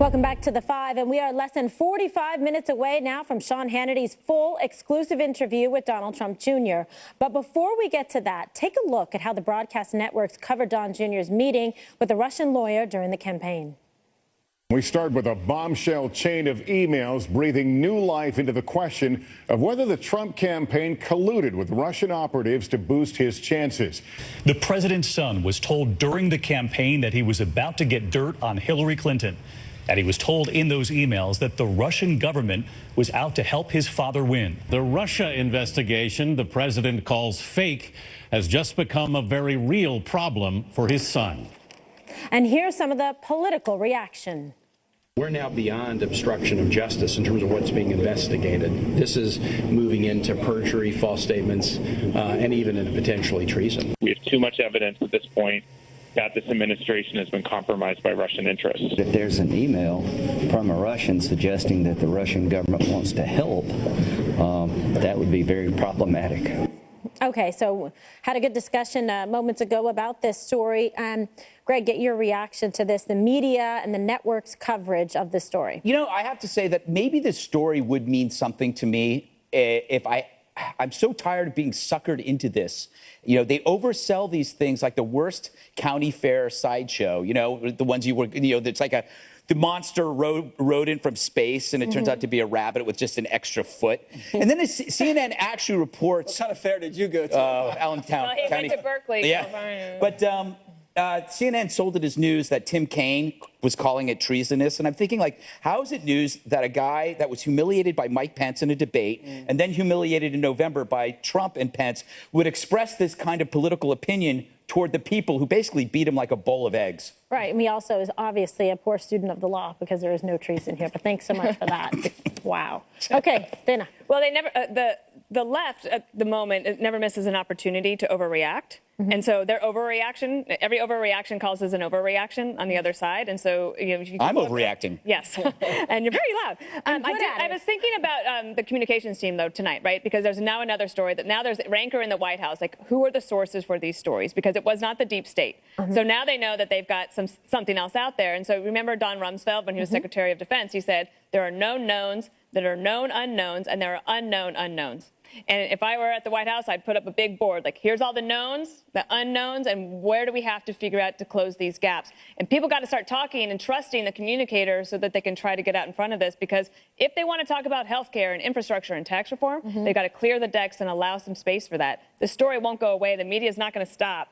Welcome back to The Five, and we are less than 45 minutes away now from Sean Hannity's full exclusive interview with Donald Trump Jr. But before we get to that, take a look at how the broadcast networks covered Don Jr.'s meeting with a Russian lawyer during the campaign. We start with a bombshell chain of emails breathing new life into the question of whether the Trump campaign colluded with Russian operatives to boost his chances. The president's son was told during the campaign that he was about to get dirt on Hillary Clinton. And he was told in those emails that the Russian government was out to help his father win. The Russia investigation the president calls fake has just become a very real problem for his son. And here's some of the political reaction. We're now beyond obstruction of justice in terms of what's being investigated. This is moving into perjury, false statements, and even into potentially treason. We have too much evidence at this point that this administration has been compromised by Russian interests. If there's an email from a Russian suggesting that the Russian government wants to help, that would be very problematic. Okay, so had a good discussion moments ago about this story. Greg, get your reaction to this, the media and the network's coverage of this story. You know, I have to say that maybe this story would mean something to me if I'm so tired of being suckered into this. You know, they oversell these things like the worst county fair sideshow, you know, the ones it's like the monster rodent from space, and it turns out to be a rabbit with just an extra foot. And then CNN actually reports... What kind of fair did you go to? Allentown. Well, he County. went to Berkeley. Yeah. But CNN sold it as news that Tim Kaine was calling it treasonous. And I'm thinking, like, how is it news that a guy that was humiliated by Mike Pence in a debate and then humiliated in November by Trump and Pence would express this kind of political opinion toward the people who basically beat him like a bowl of eggs? Right. And he also is obviously a poor student of the law because there is no treason here. But thanks so much for that. Wow. Okay, Dana. Well, they never, the left at the moment, it never misses an opportunity to overreact. And so their overreaction, every overreaction causes an overreaction on the other side. And so, you know, I'm overreacting. Yes. And you're very loud. I was thinking about the communications team, though, tonight, right? Because there's now another story that now there's rancor in the White House. Like, who are the sources for these stories? Because it was not the deep state. So now they know that they've got something else out there. And so remember Don Rumsfeld, when he was Secretary of Defense, he said, there are known knowns, there are known unknowns, and there are unknown unknowns. And if I were at the White House, I'd put up a big board, like, here's all the knowns, the unknowns, and where do we have to figure out to close these gaps? And people got to start talking and trusting the communicators so that they can try to get out in front of this. Because if they want to talk about health care and infrastructure and tax reform, they've got to clear the decks and allow some space for that. The story won't go away. The media is not going to stop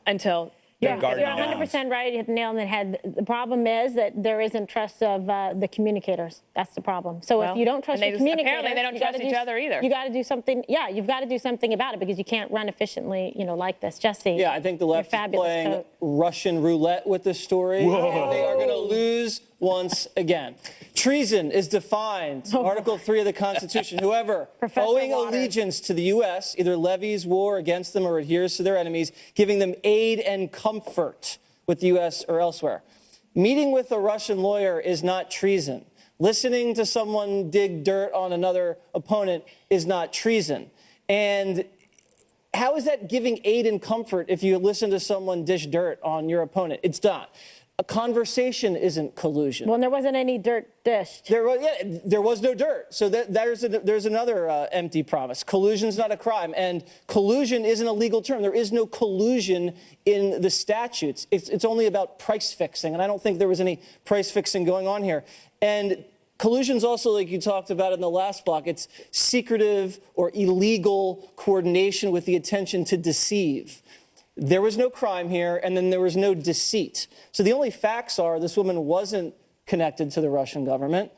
until... You're 100% right. You hit the nail on the head. The problem is that there isn't trust of the communicators. That's the problem. So if you don't trust your communicators, apparently they don't trust each other either. You got to do something. Yeah, you've got to do something about it because you can't run efficiently, you know, like this. Jesse. Yeah, I think the left is playing Russian roulette with this story. Whoa. They are going to lose once again. Treason is defined, Article 3 of the Constitution. Whoever owing allegiance to the U.S. either levies war against them or adheres to their enemies, giving them aid and comfort with the U.S. or elsewhere. Meeting with a Russian lawyer is not treason. Listening to someone dig dirt on another opponent is not treason. And how is that giving aid and comfort if you listen to someone dish dirt on your opponent? It's not. A conversation isn't collusion. Well, there wasn't any dirt dished. There was no dirt. So there's another empty promise. Collusion's not a crime, and collusion isn't a legal term. There is no collusion in the statutes. It's only about price fixing, and I don't think there was any price fixing going on here. And collusion's also, like you talked about in the last block, it's secretive or illegal coordination with the intention to deceive. There was no crime here, and then there was no deceit. So the only facts are this woman wasn't connected to the Russian government.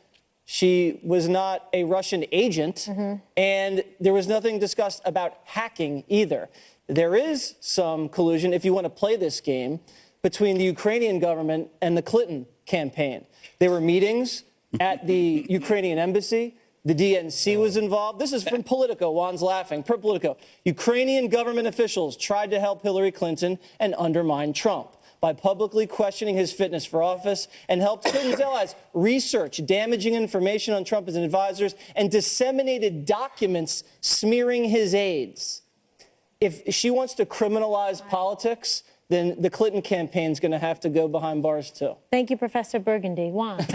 She was not a Russian agent, and there was nothing discussed about hacking either. There is some collusion, if you want to play this game, between the Ukrainian government and the Clinton campaign. There were meetings at the Ukrainian embassy. The DNC was involved. This is from Politico. Juan's laughing. Per Politico. Ukrainian government officials tried to help Hillary Clinton and undermine Trump by publicly questioning his fitness for office and helped Clinton's allies research damaging information on Trump and his advisors and disseminated documents smearing his aides. If she wants to criminalize politics, then the Clinton campaign is going to have to go behind bars, too. Thank you, Professor Burgundy. Juan.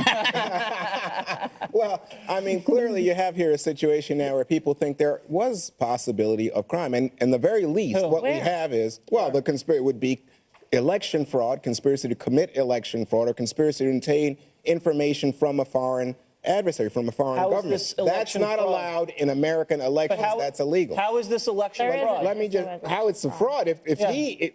Well, I mean, clearly you have here a situation now where people think there was possibility of crime. And the very least, what we have is, well, the conspiracy would be election fraud, conspiracy to commit election fraud, or conspiracy to obtain information from a foreign adversary, from a foreign government. That's not allowed in American elections. That's illegal. How is this election fraud? Let me just, how it's a fraud.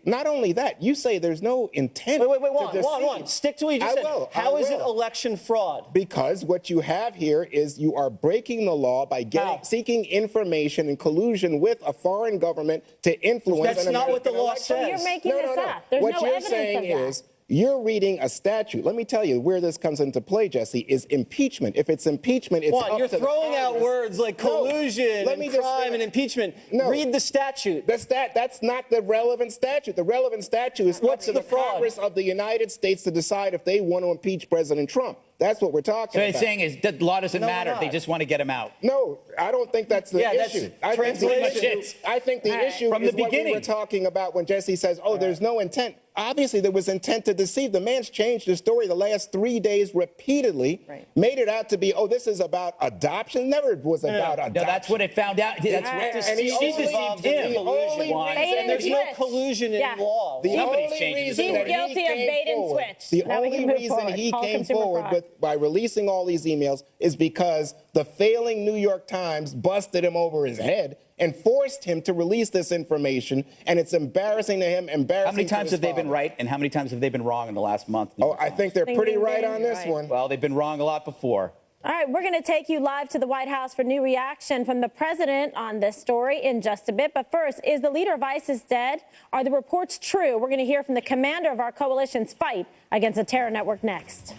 Not only that, you say there's no intent. Wait, Juan, stick to what you just said. How is it election fraud? Because what you have here is you are breaking the law by seeking information in collusion with a foreign government to influence. That's not what the law says. So you're making this up. There's what no you're evidence saying of that. is, you're reading a statute. Let me tell you where this comes into play, Jesse, is impeachment. If it's impeachment, it's Juan, up you're to throwing out words like collusion and crime and impeachment. No. Read the statute. That's not the relevant statute. The relevant statute is up to the Congress of the United States to decide if they want to impeach President Trump. That's what we're talking about. So he's saying is the law doesn't matter. They just want to get him out. No, I don't think that's the issue. I think the issue from is the beginning. What we were talking about when Jesse says, oh, there's no intent. Obviously, there was intent to deceive. The man's changed his story the last 3 days repeatedly, made it out to be, oh, this is about adoption. Never was about adoption. No, that's what it found out. That's and she deceived him. And there's no collusion in law. The only reason that guilty of bait and switch. The only reason he came forward by releasing all these emails is because the failing New York Times busted him over his head and forced him to release this information, and it's embarrassing to him, embarrassing. How many times have they been right, and how many times have they been wrong in the last month? Oh, I think they're pretty right on this one. Well, they've been wrong a lot before. All right, we're going to take you live to the White House for new reaction from the president on this story in just a bit. But first, is the leader of ISIS dead? Are the reports true? We're going to hear from the commander of our coalition's fight against the terror network next.